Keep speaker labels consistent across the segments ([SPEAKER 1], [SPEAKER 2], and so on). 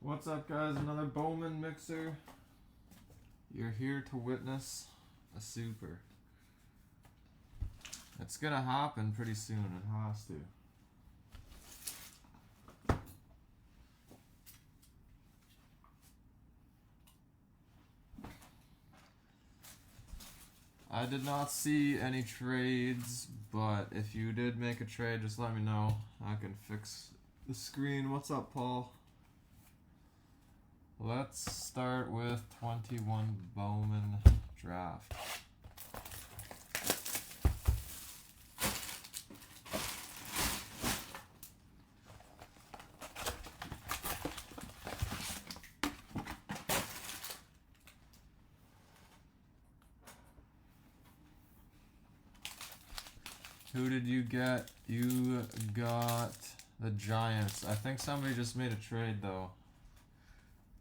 [SPEAKER 1] What's up, guys? Another Bowman mixer. You're here to witness a super. It's gonna happen pretty soon. It has to. I did not see any trades, but if you did make a trade, just let me know. I can fix the screen. What's up, Paul? Let's start with 21 Bowman draft. Who did you get? You got the Giants. I think somebody just made a trade though.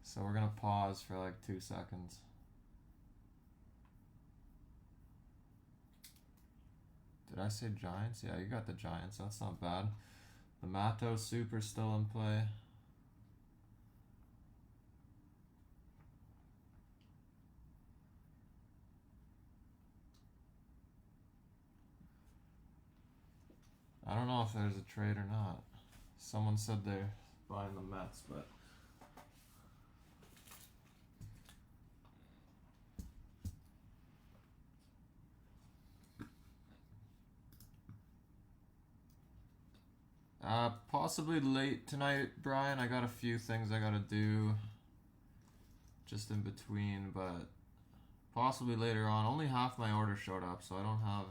[SPEAKER 1] So we're gonna pause for like 2 seconds. Did I say Giants? Yeah, you got the Giants. That's not bad. The Mato Super still in play. I don't know if there's a trade or not. Someone said they're buying the Mets, but possibly late tonight, Brian. I got a few things I gotta do just in between, but possibly later on. Only half my order showed up, so I don't have.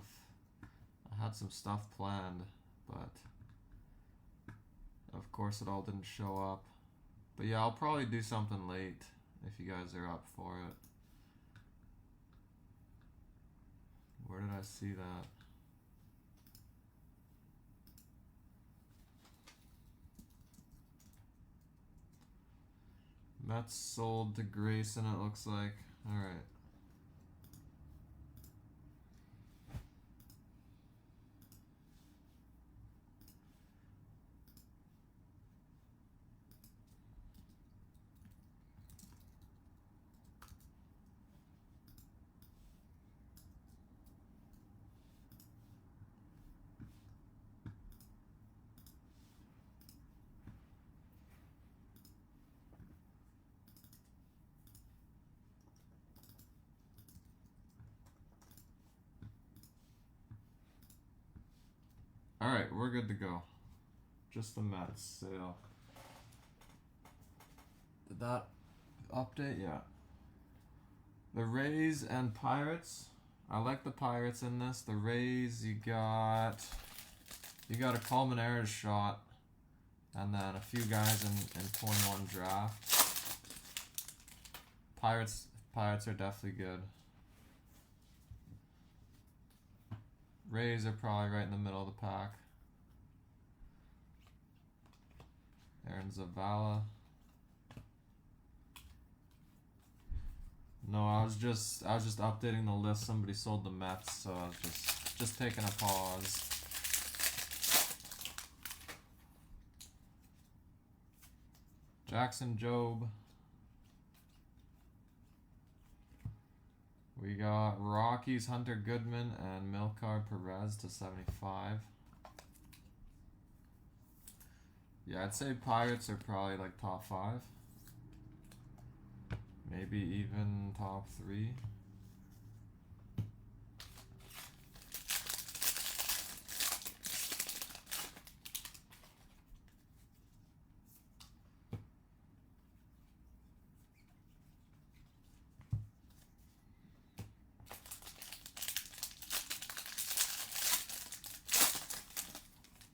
[SPEAKER 1] I had some stuff planned, but of course it all didn't show up. But yeah, I'll probably do something late if you guys are up for it. Where did I see that? Mets sold to Grayson, it looks like. Alright. Alright, we're good to go. Just the Mets sale. Did that update? Yeah. The Rays and Pirates. I like the Pirates in this. The Rays, you got a Colmenares shot, and then a few guys in 21 draft. Pirates are definitely good. Rays are probably right in the middle of the pack. Aaron Zavala. No, I was just updating the list. Somebody sold the Mets, so I was just taking a pause. Jackson Jobe. We got Rockies Hunter Goodman and Milkar Perez to 75. Yeah, I'd say Pirates are probably like top 5. Maybe even top 3.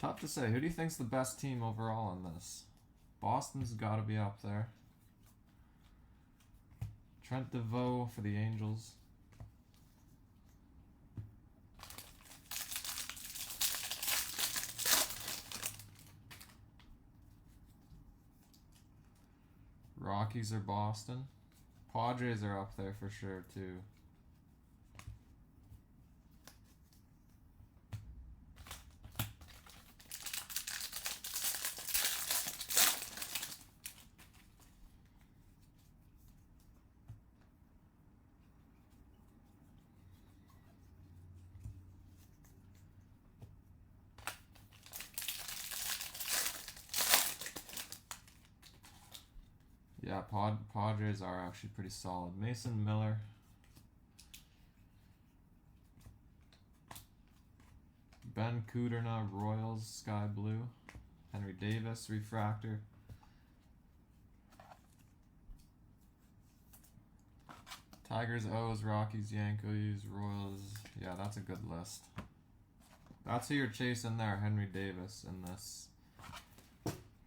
[SPEAKER 1] Tough to say. Who do you think's the best team overall in this? Boston's got to be up there. Trent DeVoe for the Angels. Rockies are Boston. Padres are up there for sure too. Yeah, Padres are actually pretty solid. Mason Miller. Ben Kudrna, Royals, Sky Blue. Henry Davis, Refractor. Tigers, O's, Rockies, Yankees, Royals. Yeah, that's a good list. That's who you're chasing there, Henry Davis in this.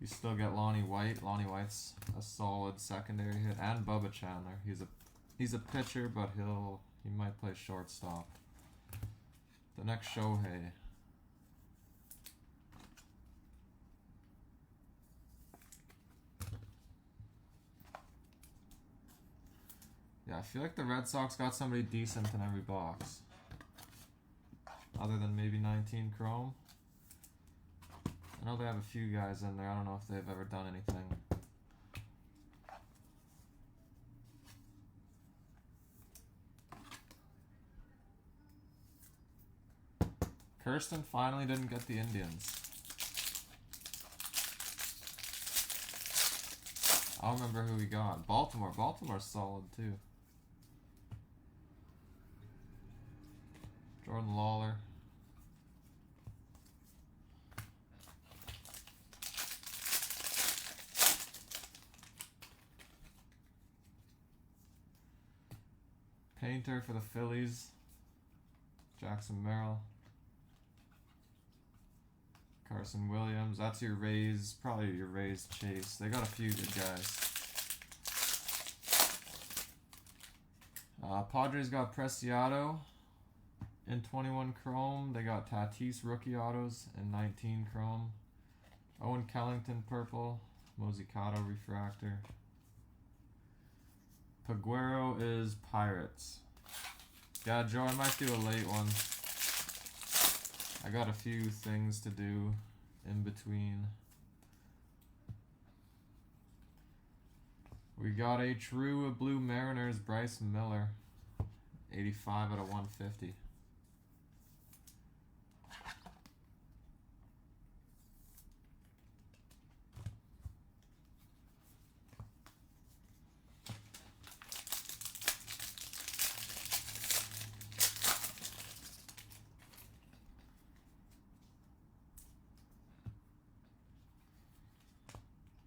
[SPEAKER 1] You still get Lonnie White. Lonnie White's a solid secondary hit, and Bubba Chandler. He's a pitcher, but he might play shortstop. The next Shohei. Yeah, I feel like the Red Sox got somebody decent in every box. Other than maybe 19 Chrome. I know they have a few guys in there. I don't know if they've ever done anything. Kirsten finally didn't get the Indians. I don't remember who we got. Baltimore. Baltimore's solid too. Jordan Lawler. Painter for the Phillies. Jackson Merrill. Carson Williams. That's your Rays. Probably your Rays chase. They got a few good guys. Padres got Preciado in 21 Chrome. They got Tatis rookie autos in 19 Chrome. Owen Kellington purple. Mozzicato refractor. Paguero is Pirates. Yeah, Joe, I might do a late one. I got a few things to do in between. We got a true Blue Mariners, Bryce Miller. 85 out of 150.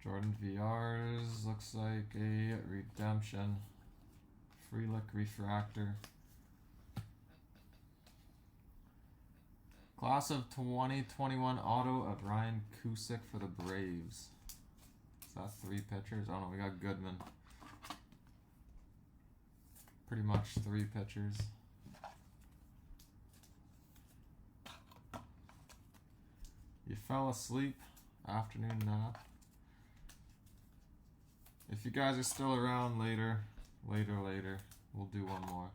[SPEAKER 1] Jordan VRs looks like a redemption. Frelick refractor. Class of 2021 auto of Ryan Cusick for the Braves. Is that 3 pitchers? Oh no, we got Goodman. Pretty much 3 pitchers. You fell asleep. Afternoon nap. If you guys are still around later, we'll do one more.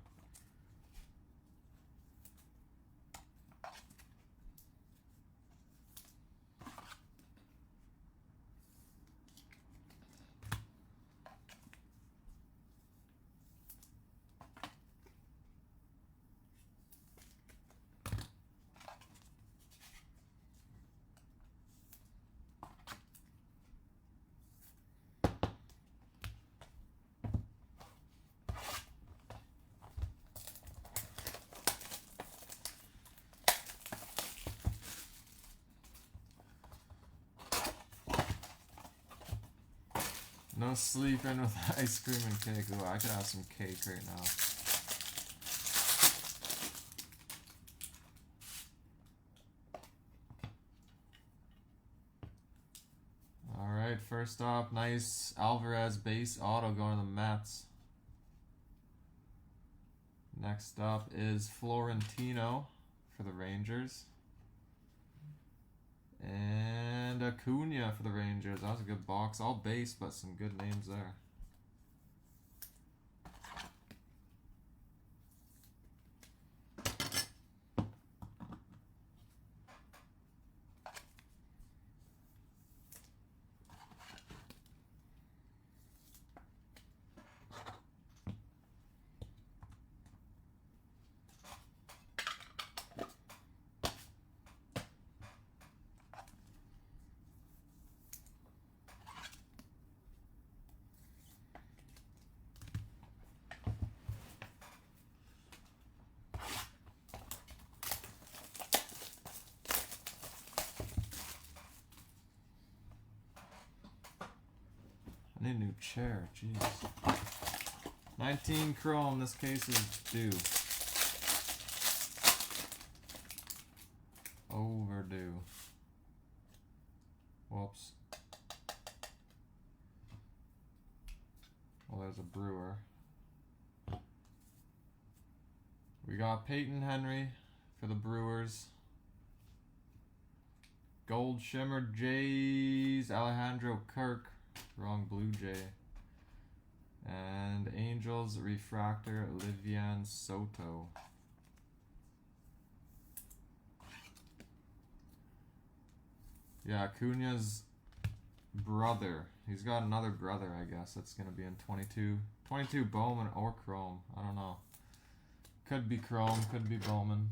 [SPEAKER 1] No sleeping with ice cream and cake. Ooh, I could have some cake right now. Alright, first up, nice Alvarez base auto going to the Mets. Next up is Florentino for the Rangers. And Acuna for the Rangers. That was a good box. All base, but some good names there. need a new chair. Jeez. 19 chrome. This case is due. Overdue. Whoops. Well, there's a Brewer. We got Peyton Henry for the Brewers. Gold Shimmer Jays, Alejandro Kirk, wrong Blue Jay. And Angels Refractor, Livian Soto. Yeah, Acuna's brother. He's got another brother, I guess. That's going to be in 22. 22 Bowman or Chrome. I don't know. Could be Chrome, could be Bowman.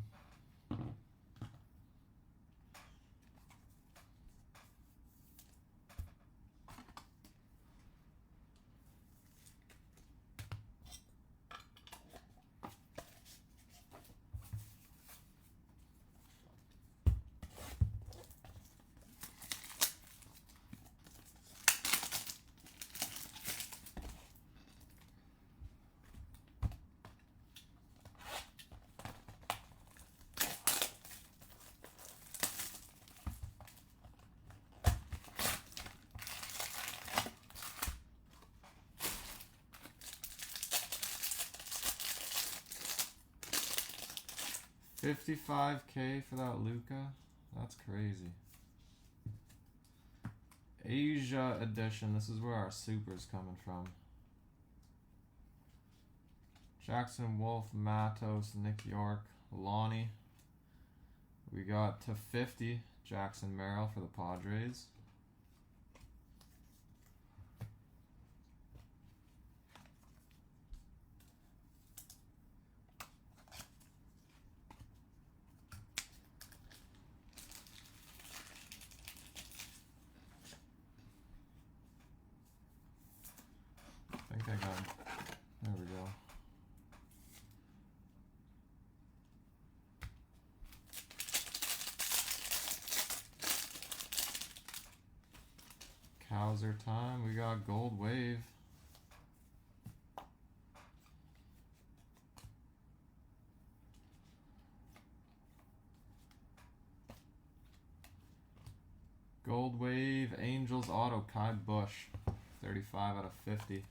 [SPEAKER 1] $55K for that Luka? That's crazy. Asia edition. This is where our super's coming from. Jackson Wolf, Matos, Nick York, Lonnie. We got to 50 Jackson Merrill for the Padres. I think I got him. There we go. Cowser time. We got Gold Wave. Gold Wave, Angels Auto, Kai Bush. 35 out of 50.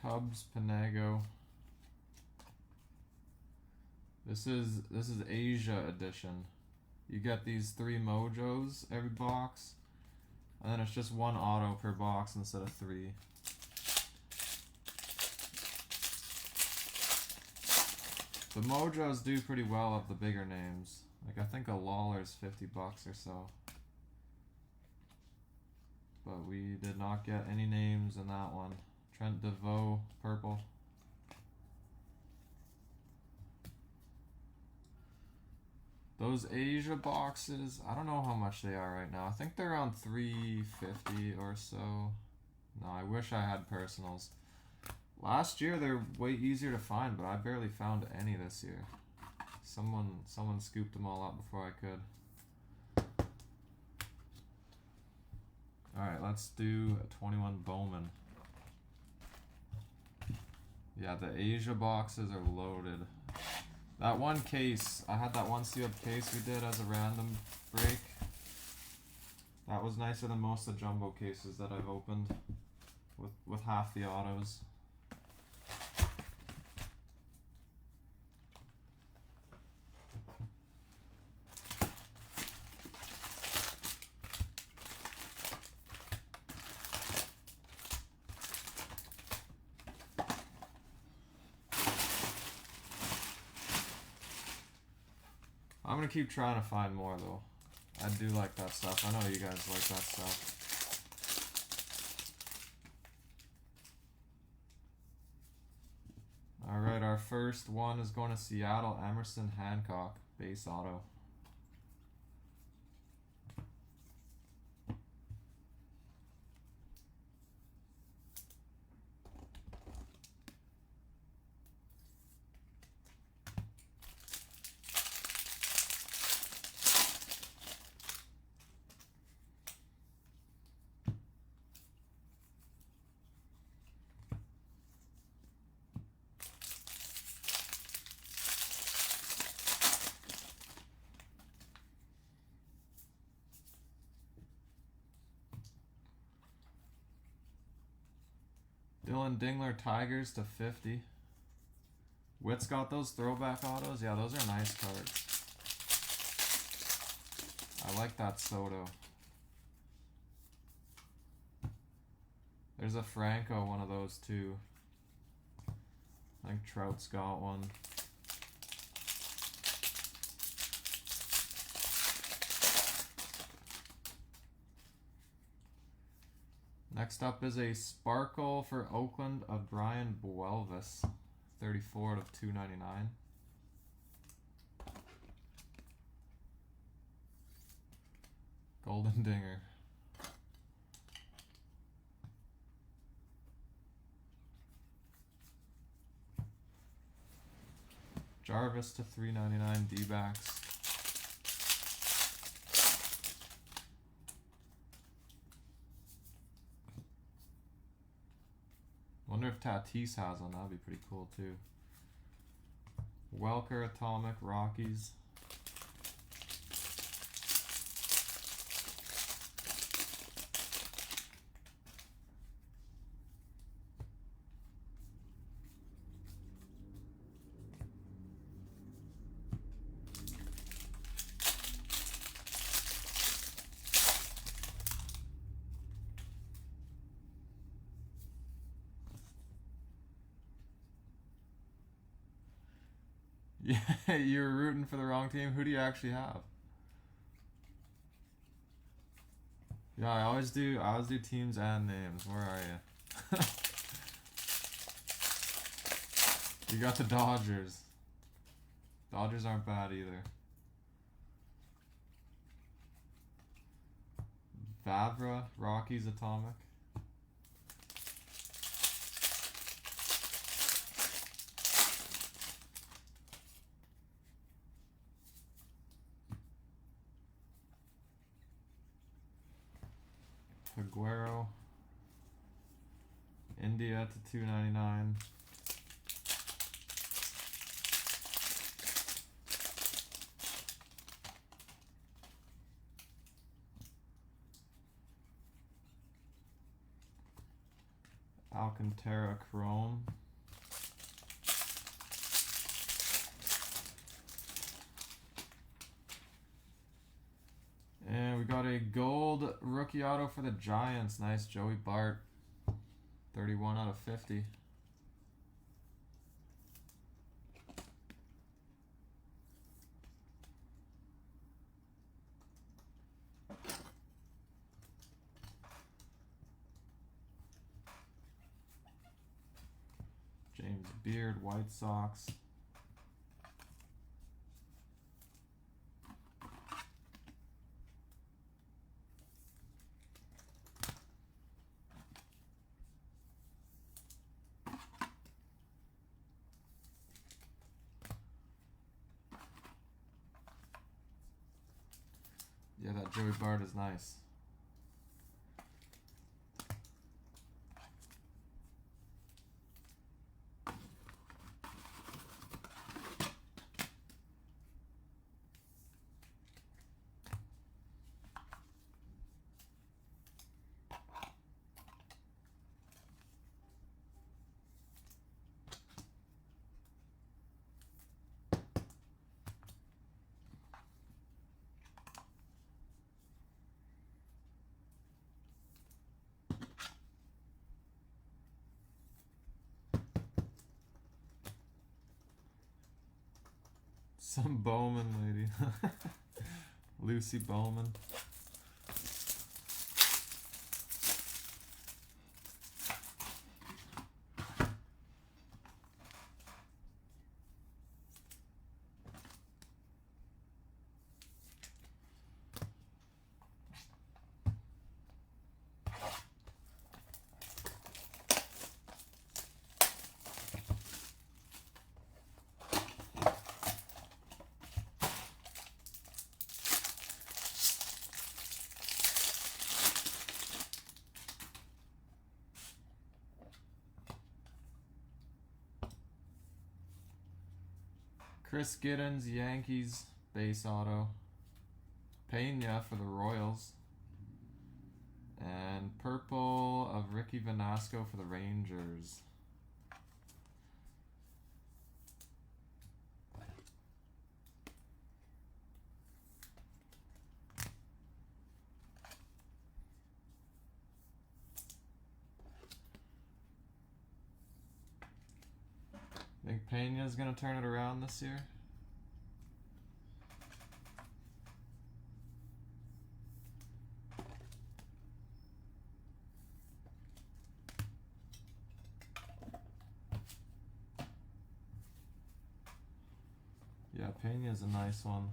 [SPEAKER 1] Cubs, Panego. This is Asia edition. You get these 3 Mojos every box, and then it's just 1 auto per box instead of 3. The Mojos do pretty well of the bigger names. Like I think a Lawler's $50 or so. But we did not get any names in that one. Trent DeVoe, purple. Those Asia boxes, I don't know how much they are right now. I think they're around $350 or so. No, I wish I had personals. Last year they're way easier to find, but I barely found any this year. Someone scooped them all up before I could. Alright, let's do a 21 Bowman. Yeah, the Asia boxes are loaded. That one case, I had that one sealed case we did as a random break. That was nicer than most of the jumbo cases that I've opened with half the autos. I'm gonna keep trying to find more though. I do like that stuff. I know you guys like that stuff. Alright, our first one is going to Seattle, Emerson Hancock, base auto. Dylan Dingler, Tigers to 50. Witt's got those throwback autos. Yeah, those are nice cards. I like that Soto. There's a Franco, one of those too. I think Trout's got one. Next up is a Sparkle for Oakland of Brian Buelvis, 34 of 299. Golden Dinger. Jarvis to 399 D-backs. Wonder if Tatis has one. That'd be pretty cool too. Welker, Atomic, Rockies. Yeah, you're rooting for the wrong team. Who do you actually have? Yeah, I always do teams and names. Where are you? You got the Dodgers. Dodgers aren't bad either. Vavra, Rockies, Atomic. Aguero, India to 299. Alcantara Chrome. And we got a gold rookie auto for the Giants. Nice, Joey Bart. 31 out of 50. James Beard, White Sox. Yeah, that Joey Bart is nice. Some Bowman lady. Lucy Bowman. Chris Giddens, Yankees, base auto. Pena for the Royals. And purple of Ricky Vanasco for the Rangers. Think Pena's gonna turn it around this year? Yeah, Pena's a nice one.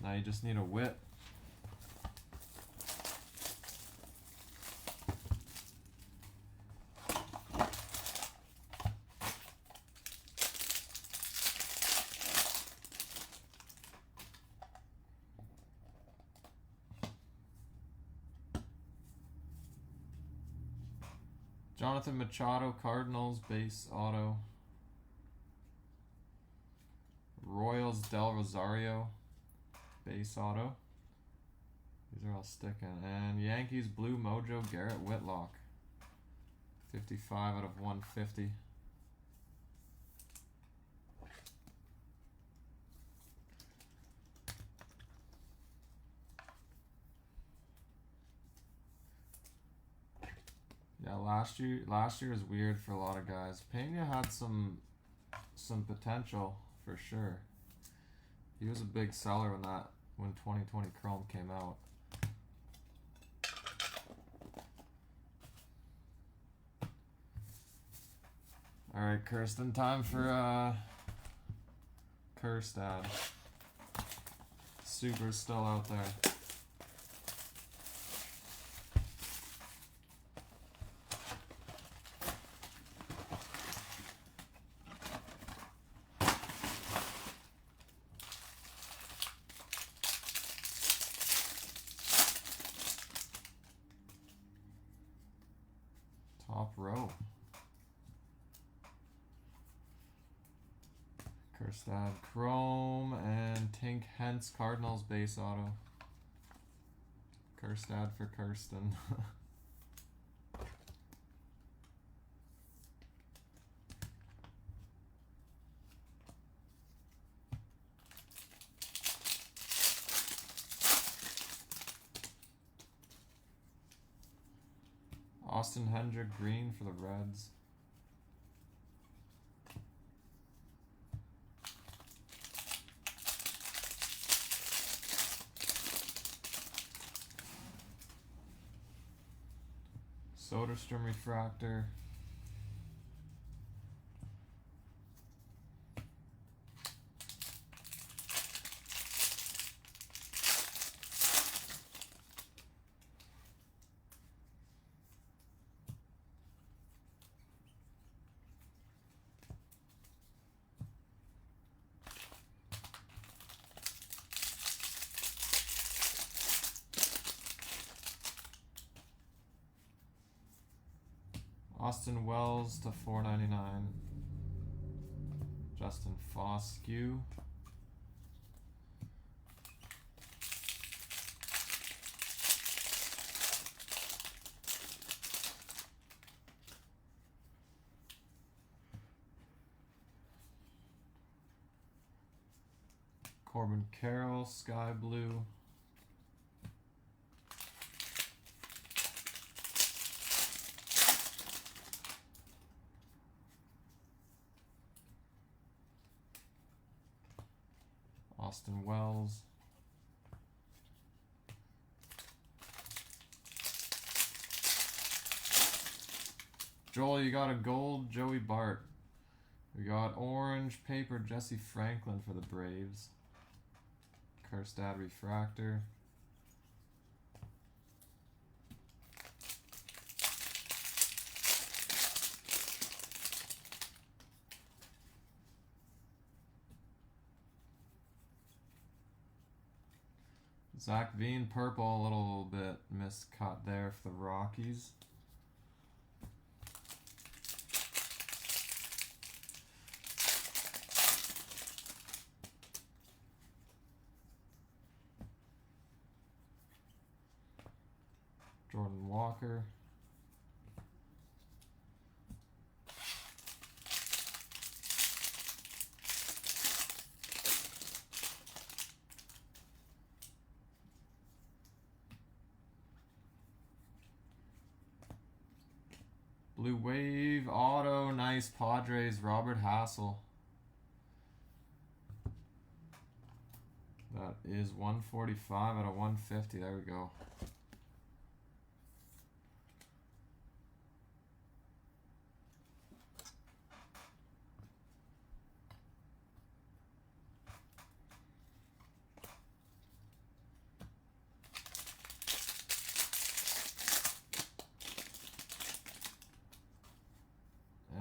[SPEAKER 1] Now you just need a whip. Jonathan Machado, Cardinals, base auto. Royals, Del Rosario, base auto. These are all sticking. And Yankees, Blue Mojo, Garrett Whitlock. 55 out of 150. Yeah, last year was weird for a lot of guys. Pena had some potential for sure. He was a big seller when 2020 Chrome came out. All right, Kirsten, time for Kirstad. Super's still out there. Top row. Kirstad Chrome and Tink Hence Cardinals base auto. Kirstad for Kirsten. Austin Hendrick green for the Reds. Soderstrom refractor. Austin Wells to 499. Justin Foscue. Corbin Carroll, Sky Blue. Austin Wells. Joel, you got a gold Joey Bart. We got orange paper Jesse Franklin for the Braves. Kirstad refractor. Zach Veen purple, a little bit miscut there for the Rockies. Jordan Walker. Blue Wave auto, nice Padres, Robert Hassel. That is 145 out of 150. There we go.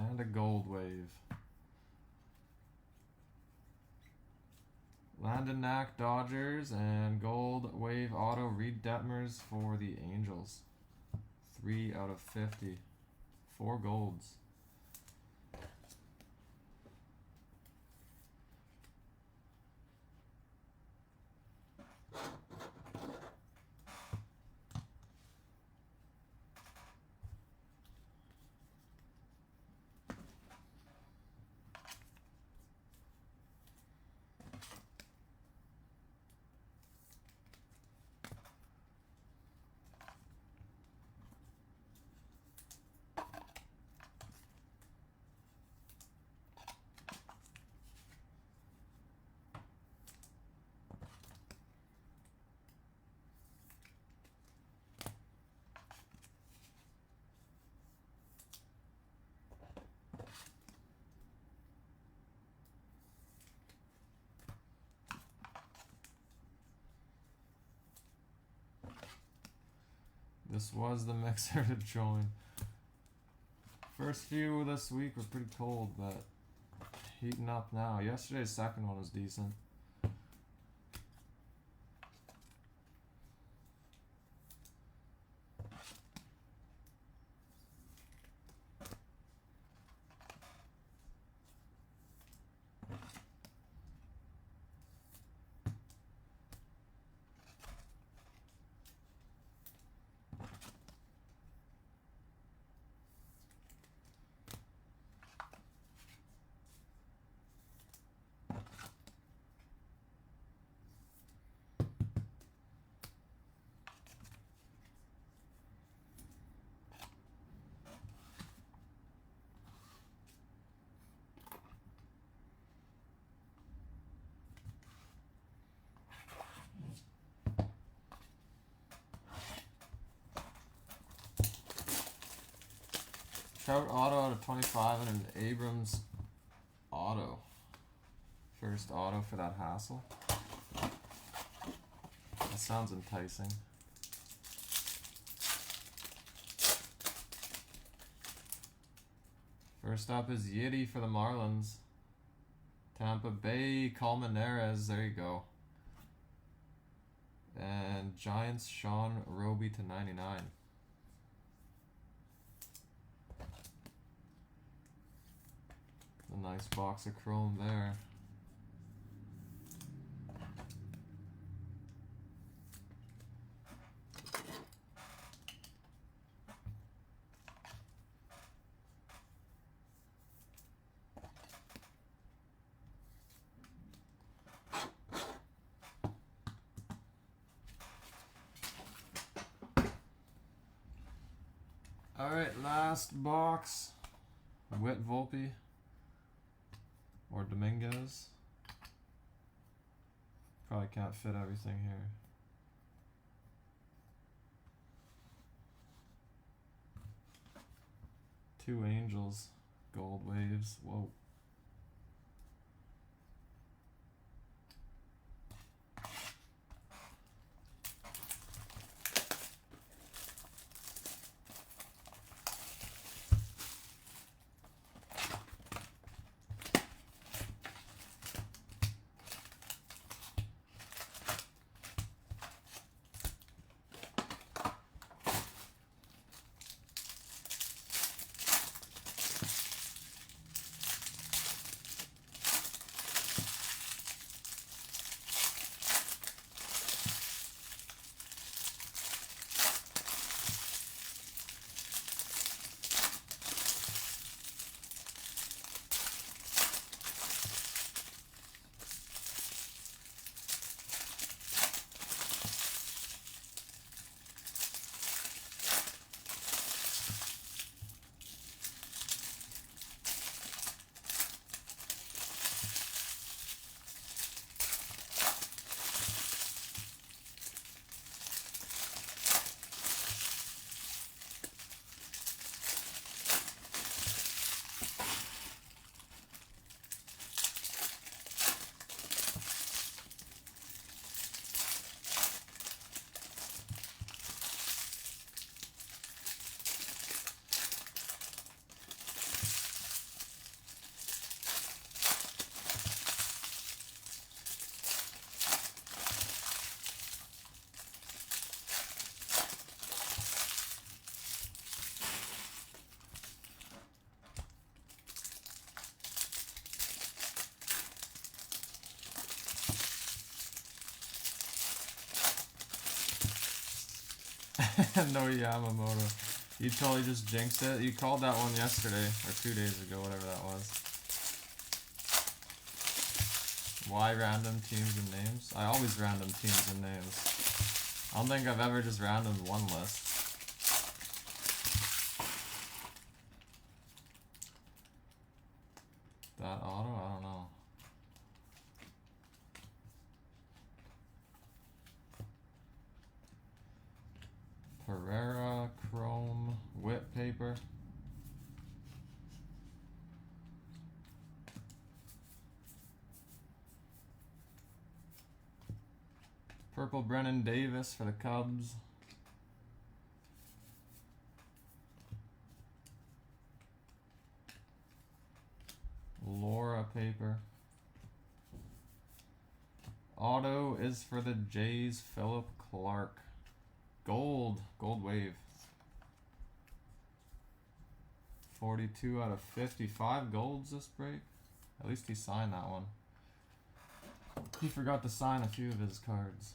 [SPEAKER 1] And a Gold Wave. Landon Knack, Dodgers, and Gold Wave auto, Reed Detmers for the Angels. 3 out of 50. 4 golds. This was the mixer to join. First few this week were pretty cold, but heating up now. Yesterday's second one was decent. Trout auto out of 25 and an Abrams auto. First auto for that Hassel. That sounds enticing. First up is Yiddy for the Marlins. Tampa Bay, Colmenares, there you go. And Giants, Sean Roby to 99. A nice box of chrome there. All right, last box. Whit Volpe or Dominguez. Probably can't fit everything here. Two Angels, Gold Waves. Whoa. No Yamamoto. You totally just jinxed it. You called that one yesterday, or 2 days ago, whatever that was. Why random teams and names? I always random teams and names. I don't think I've ever just randomed one list. That auto? I don't know. Pereira, Chrome, Whip Paper. Purple Brennan Davis for the Cubs. Laura Paper. Auto is for the Jays, Philip Clark. Gold wave. 42 out of 55 golds this break. At least he signed that one. He forgot to sign a few of his cards.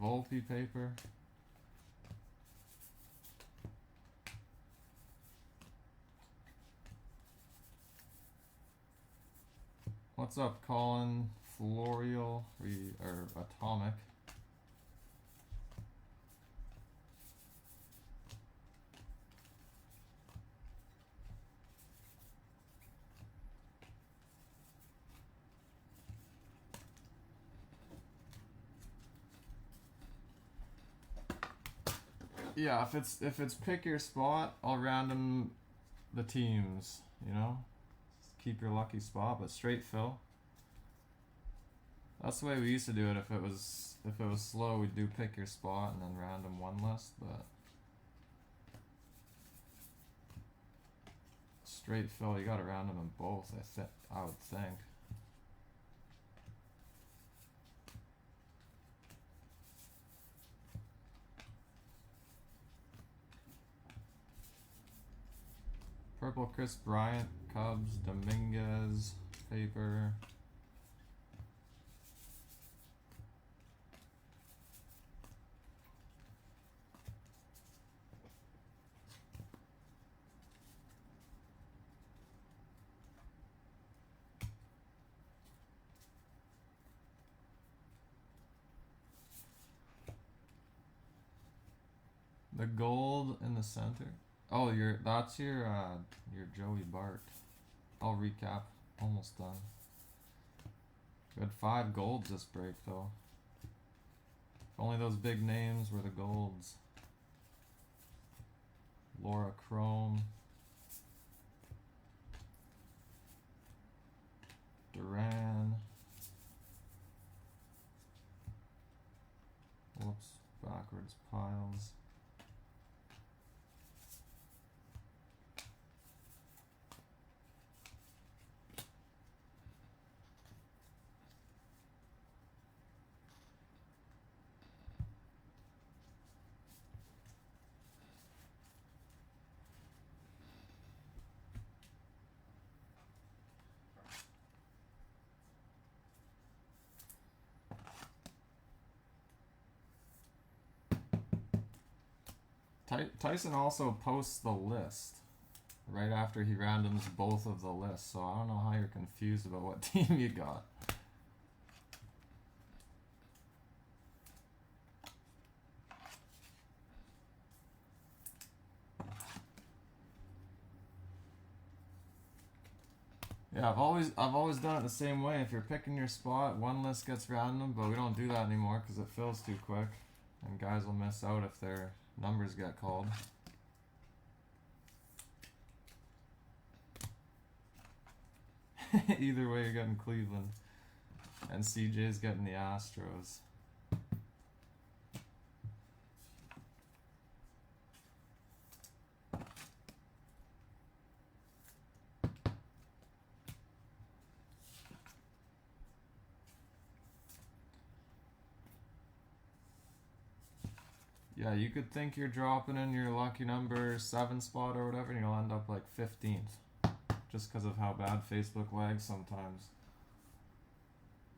[SPEAKER 1] Volpe paper. What's up, Colin? Florial or Atomic. Yeah, if it's pick your spot, I'll random the teams, you know? Keep your lucky spot, but straight fill. That's the way we used to do it. If it was slow, we'd do pick your spot and then random one list, but straight fill, you gotta random them both, I would think. Purple Chris Bryant, Cubs, Dominguez, paper. The gold in the center. Oh, that's your Joey Bart. I'll recap. Almost done. We had 5 golds this break though. If only those big names were the golds. Laura Chrome. Duran. Whoops, backwards piles. Tyson also posts the list right after he randoms both of the lists, so I don't know how you're confused about what team you got. Yeah, I've always done it the same way. If you're picking your spot, one list gets random, but we don't do that anymore because it fills too quick, and guys will miss out if their numbers get called. Either way, you're getting Cleveland, and CJ's getting the Astros. Yeah, you could think you're dropping in your lucky number 7 spot or whatever, and you'll end up like 15th. Just because of how bad Facebook lags sometimes.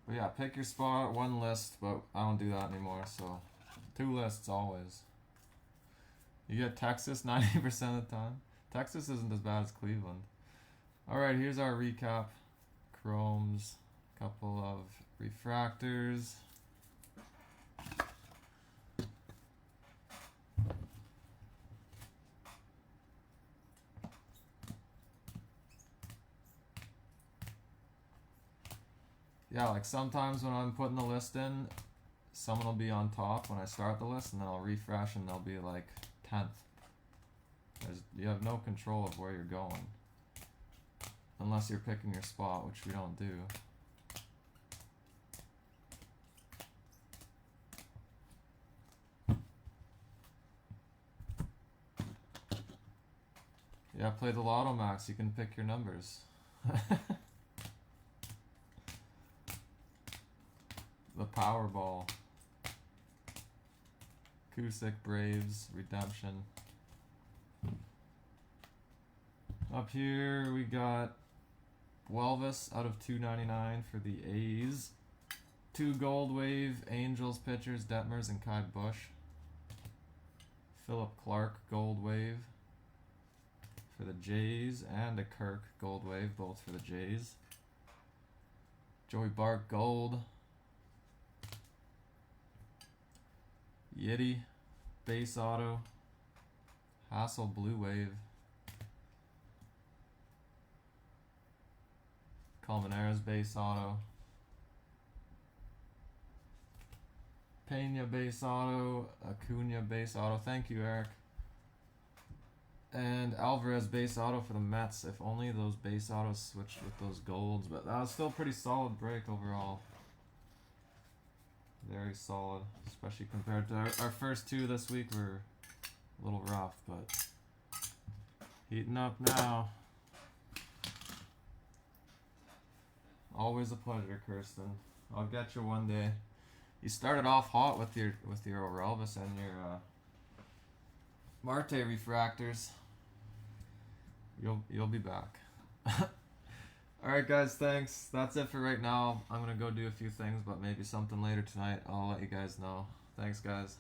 [SPEAKER 1] But yeah, pick your spot, 1 list, but I don't do that anymore, so 2 lists always. You get Texas 90% of the time. Texas isn't as bad as Cleveland. Alright, here's our recap. Chromes, couple of refractors. Yeah, like sometimes when I'm putting the list in, someone will be on top when I start the list, and then I'll refresh and they'll be like 10th. You have no control of where you're going. Unless you're picking your spot, which we don't do. Yeah, play the Lotto Max, you can pick your numbers. The Powerball. Cusick, Braves, Redemption. Up here we got Welvis out of 299 for the A's. 2 Gold Wave, Angels pitchers, Detmers and Kai Bush. Philip Clark, Gold Wave for the Jays, and a Kirk Gold Wave, both for the Jays. Joey Bart, Gold. Yeti, Base Auto. Hassel, Blue Wave. Colmenares, Base Auto. Pena, Base Auto. Acuna, Base Auto. Thank you, Eric. And Alvarez, Base Auto for the Mets. If only those Base Autos switched with those golds. But that was still a pretty solid break overall. Very solid. Especially compared to our first 2 this week were a little rough. But heating up now. Always a pleasure, Kirsten. I'll get you one day. You started off hot with your Orelvis and your Marte refractors. You'll be back. Alright guys, thanks. That's it for right now. I'm gonna go do a few things, but maybe something later tonight. I'll let you guys know. Thanks guys.